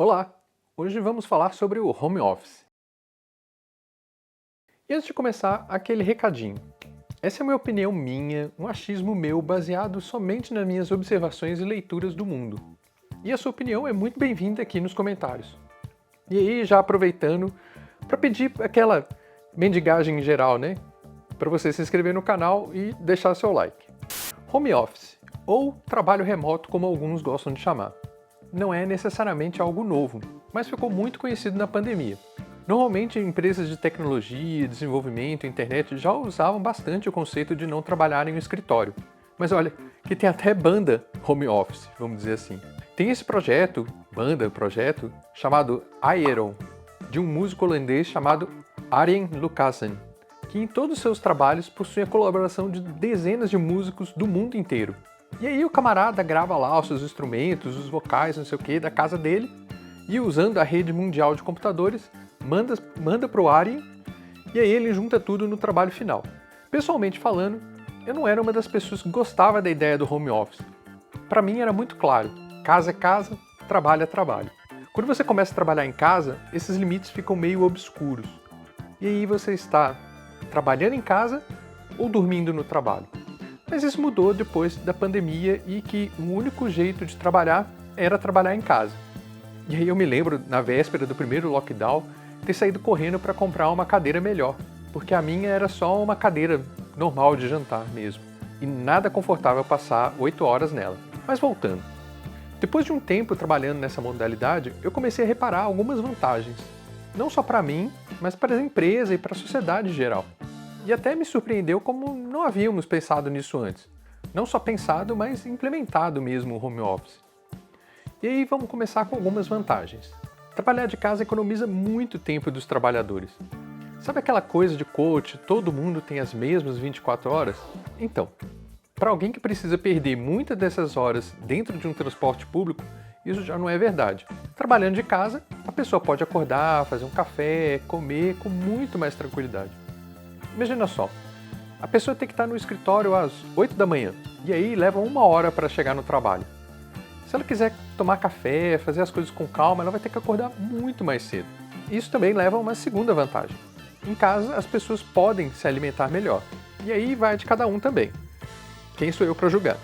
Olá! Hoje vamos falar sobre o home office. E antes de começar, aquele recadinho. Essa é uma opinião minha, um achismo meu baseado somente nas minhas observações e leituras do mundo. E a sua opinião é muito bem-vinda aqui nos comentários. E aí, já aproveitando, para pedir aquela mendigagem em geral, né? Para você se inscrever no canal e deixar seu like. Home office, ou trabalho remoto como alguns gostam de chamar. Não é necessariamente algo novo, mas ficou muito conhecido na pandemia. Normalmente, empresas de tecnologia, desenvolvimento, internet já usavam bastante o conceito de não trabalhar em um escritório. Mas olha, que tem até banda home office, vamos dizer assim. Tem esse projeto, chamado Aeron, de um músico holandês chamado Arjen Lucassen, que em todos os seus trabalhos possui a colaboração de dezenas de músicos do mundo inteiro. E aí o camarada grava lá os seus instrumentos, os vocais, não sei o que, da casa dele, e usando a rede mundial de computadores, manda pro Arjen, e aí ele junta tudo no trabalho final. Pessoalmente falando, eu não era uma das pessoas que gostava da ideia do home office. Para mim era muito claro, casa é casa, trabalho é trabalho. Quando você começa a trabalhar em casa, esses limites ficam meio obscuros. E aí você está trabalhando em casa ou dormindo no trabalho. Mas isso mudou depois da pandemia e que o único jeito de trabalhar era trabalhar em casa. E aí eu me lembro, na véspera do primeiro lockdown, ter saído correndo para comprar uma cadeira melhor, porque a minha era só uma cadeira normal de jantar mesmo, e nada confortável passar 8 horas nela. Mas voltando. Depois de um tempo trabalhando nessa modalidade, eu comecei a reparar algumas vantagens. Não só para mim, mas para as empresas e para a sociedade em geral. E até me surpreendeu como não havíamos pensado nisso antes. Não só pensado, mas implementado mesmo o home office. E aí vamos começar com algumas vantagens. Trabalhar de casa economiza muito tempo dos trabalhadores. Sabe aquela coisa de coach, todo mundo tem as mesmas 24 horas? Então, para alguém que precisa perder muitas dessas horas dentro de um transporte público, isso já não é verdade. Trabalhando de casa, a pessoa pode acordar, fazer um café, comer com muito mais tranquilidade. Imagina só, a pessoa tem que estar no escritório às 8 da manhã, e aí leva 1 hora para chegar no trabalho. Se ela quiser tomar café, fazer as coisas com calma, ela vai ter que acordar muito mais cedo. Isso também leva a uma segunda vantagem. Em casa, as pessoas podem se alimentar melhor, e aí vai de cada um também. Quem sou eu para julgar?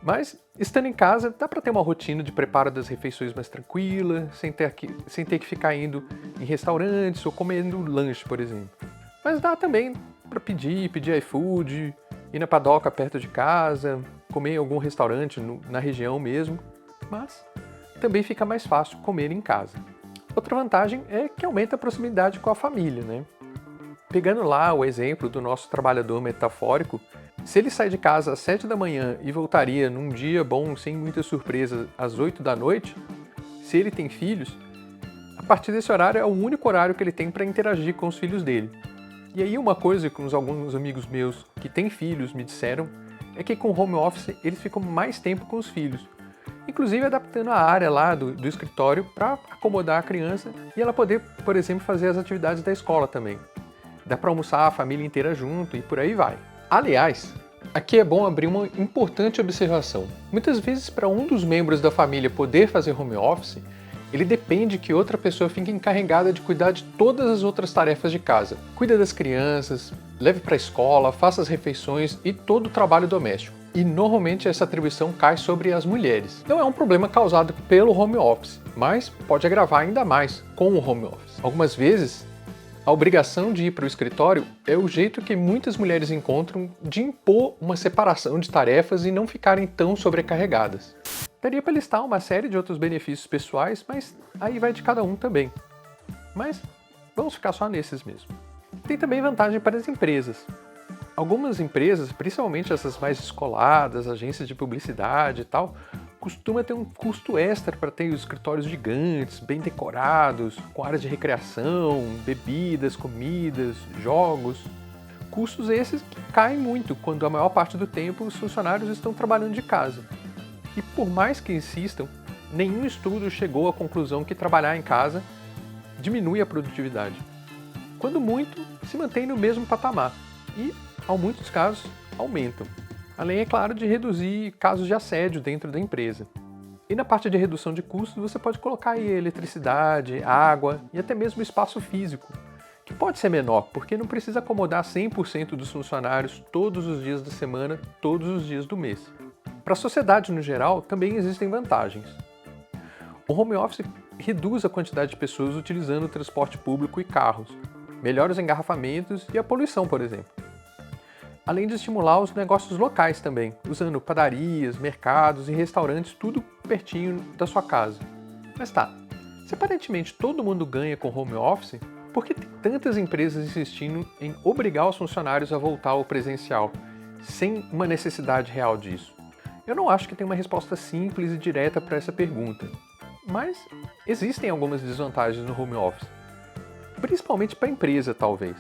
Mas, estando em casa, dá para ter uma rotina de preparo das refeições mais tranquila, sem ter que ficar indo em restaurantes ou comendo lanche, por exemplo. Mas dá também para pedir iFood, ir na padoca perto de casa, comer em algum restaurante na região mesmo, mas também fica mais fácil comer em casa. Outra vantagem é que aumenta a proximidade com a família, né? Pegando lá o exemplo do nosso trabalhador metafórico, se ele sai de casa às 7 da manhã e voltaria num dia bom, sem muita surpresa, às 8 da noite, se ele tem filhos, a partir desse horário é o único horário que ele tem para interagir com os filhos dele. E aí uma coisa que alguns amigos meus que têm filhos me disseram é que com o home office eles ficam mais tempo com os filhos, inclusive adaptando a área lá do escritório para acomodar a criança e ela poder, por exemplo, fazer as atividades da escola também. Dá para almoçar a família inteira junto e por aí vai. Aliás, aqui é bom abrir uma importante observação. Muitas vezes, para um dos membros da família poder fazer home office, ele depende que outra pessoa fique encarregada de cuidar de todas as outras tarefas de casa. Cuida das crianças, leve para a escola, faça as refeições e todo o trabalho doméstico. E normalmente essa atribuição cai sobre as mulheres. Não é um problema causado pelo home office, mas pode agravar ainda mais com o home office. Algumas vezes, a obrigação de ir para o escritório é o jeito que muitas mulheres encontram de impor uma separação de tarefas e não ficarem tão sobrecarregadas. Daria para listar uma série de outros benefícios pessoais, mas aí vai de cada um também. Mas vamos ficar só nesses mesmo. Tem também vantagem para as empresas. Algumas empresas, principalmente essas mais descoladas, agências de publicidade e tal, costuma ter um custo extra para ter os escritórios gigantes, bem decorados, com áreas de recreação, bebidas, comidas, jogos. Custos esses que caem muito quando a maior parte do tempo os funcionários estão trabalhando de casa. E por mais que insistam, nenhum estudo chegou à conclusão que trabalhar em casa diminui a produtividade. Quando muito, se mantém no mesmo patamar e, em muitos casos, aumentam. Além, é claro, de reduzir casos de assédio dentro da empresa. E na parte de redução de custos, você pode colocar aí eletricidade, água e até mesmo espaço físico, que pode ser menor, porque não precisa acomodar 100% dos funcionários todos os dias da semana, todos os dias do mês. Para a sociedade no geral, também existem vantagens. O home office reduz a quantidade de pessoas utilizando o transporte público e carros, melhora os engarrafamentos e a poluição, por exemplo. Além de estimular os negócios locais também, usando padarias, mercados e restaurantes, tudo pertinho da sua casa. Mas tá, se aparentemente todo mundo ganha com home office, por que tem tantas empresas insistindo em obrigar os funcionários a voltar ao presencial, sem uma necessidade real disso? Eu não acho que tem uma resposta simples e direta para essa pergunta, mas existem algumas desvantagens no home office, principalmente para a empresa, talvez.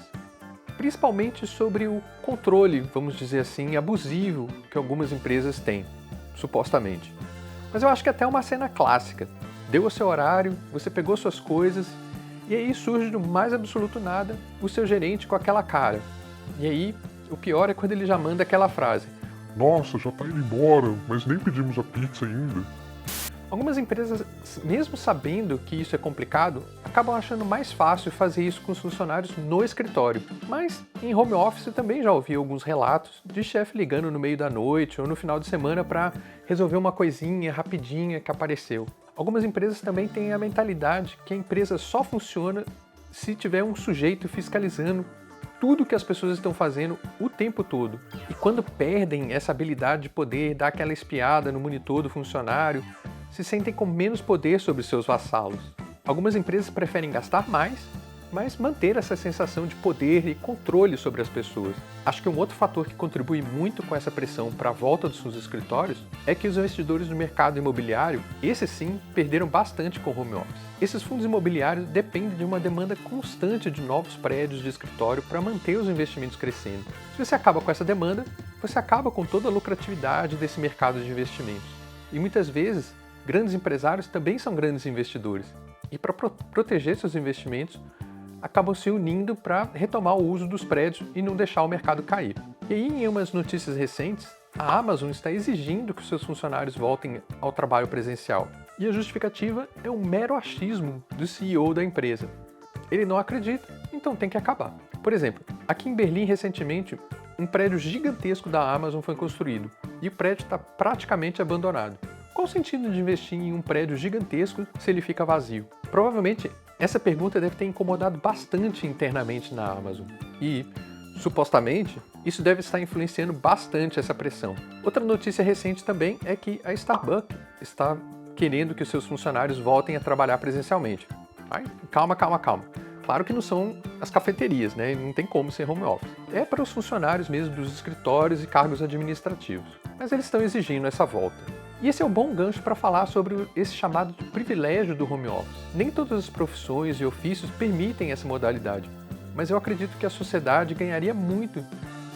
Principalmente sobre o controle, vamos dizer assim, abusivo que algumas empresas têm, supostamente. Mas eu acho que até uma cena clássica. Deu o seu horário, você pegou suas coisas, e aí surge do mais absoluto nada o seu gerente com aquela cara. E aí, o pior é quando ele já manda aquela frase: Nossa, já tá indo embora, mas nem pedimos a pizza ainda. Algumas empresas, mesmo sabendo que isso é complicado, acabam achando mais fácil fazer isso com os funcionários no escritório. Mas em home office também já ouvi alguns relatos de chefe ligando no meio da noite ou no final de semana para resolver uma coisinha rapidinha que apareceu. Algumas empresas também têm a mentalidade que a empresa só funciona se tiver um sujeito fiscalizando tudo que as pessoas estão fazendo o tempo todo. E quando perdem essa habilidade de poder dar aquela espiada no monitor do funcionário, se sentem com menos poder sobre seus vassalos. Algumas empresas preferem gastar mais, mas manter essa sensação de poder e controle sobre as pessoas. Acho que um outro fator que contribui muito com essa pressão para a volta dos seus escritórios é que os investidores no mercado imobiliário, esses sim, perderam bastante com o home office. Esses fundos imobiliários dependem de uma demanda constante de novos prédios de escritório para manter os investimentos crescendo. Se você acaba com essa demanda, você acaba com toda a lucratividade desse mercado de investimentos. E muitas vezes, grandes empresários também são grandes investidores. E para proteger seus investimentos, acabam se unindo para retomar o uso dos prédios e não deixar o mercado cair. E aí, em umas notícias recentes, a Amazon está exigindo que seus funcionários voltem ao trabalho presencial. E a justificativa é um mero achismo do CEO da empresa. Ele não acredita, então tem que acabar. Por exemplo, aqui em Berlim, recentemente, um prédio gigantesco da Amazon foi construído e o prédio está praticamente abandonado. Qual o sentido de investir em um prédio gigantesco se ele fica vazio? Provavelmente, essa pergunta deve ter incomodado bastante internamente na Amazon. E, supostamente, isso deve estar influenciando bastante essa pressão. Outra notícia recente também é que a Starbucks está querendo que os seus funcionários voltem a trabalhar presencialmente. Ai, calma. Claro que não são as cafeterias, né? Não tem como ser home office. É para os funcionários mesmo dos escritórios e cargos administrativos. Mas eles estão exigindo essa volta. E esse é um bom gancho para falar sobre esse chamado de privilégio do home office. Nem todas as profissões e ofícios permitem essa modalidade, mas eu acredito que a sociedade ganharia muito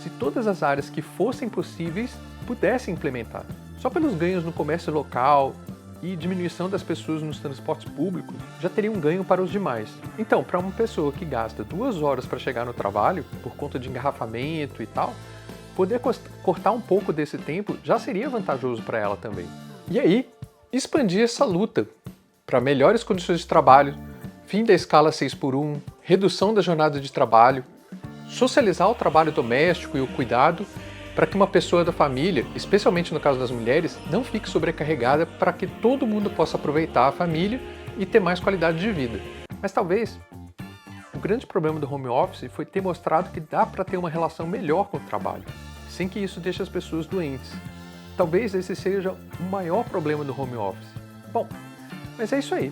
se todas as áreas que fossem possíveis pudessem implementar. Só pelos ganhos no comércio local e diminuição das pessoas nos transportes públicos, já teria um ganho para os demais. Então, para uma pessoa que gasta 2 horas para chegar no trabalho, por conta de engarrafamento e tal, poder cortar um pouco desse tempo já seria vantajoso para ela também. E aí, expandir essa luta para melhores condições de trabalho, fim da escala 6x1, redução da jornada de trabalho, socializar o trabalho doméstico e o cuidado para que uma pessoa da família, especialmente no caso das mulheres, não fique sobrecarregada para que todo mundo possa aproveitar a família e ter mais qualidade de vida. Mas talvez o grande problema do home office foi ter mostrado que dá para ter uma relação melhor com o trabalho, sem que isso deixe as pessoas doentes. Talvez esse seja o maior problema do home office. Bom, mas é isso aí.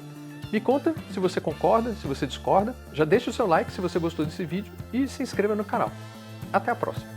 Me conta se você concorda, se você discorda, já deixa o seu like se você gostou desse vídeo e se inscreva no canal. Até a próxima!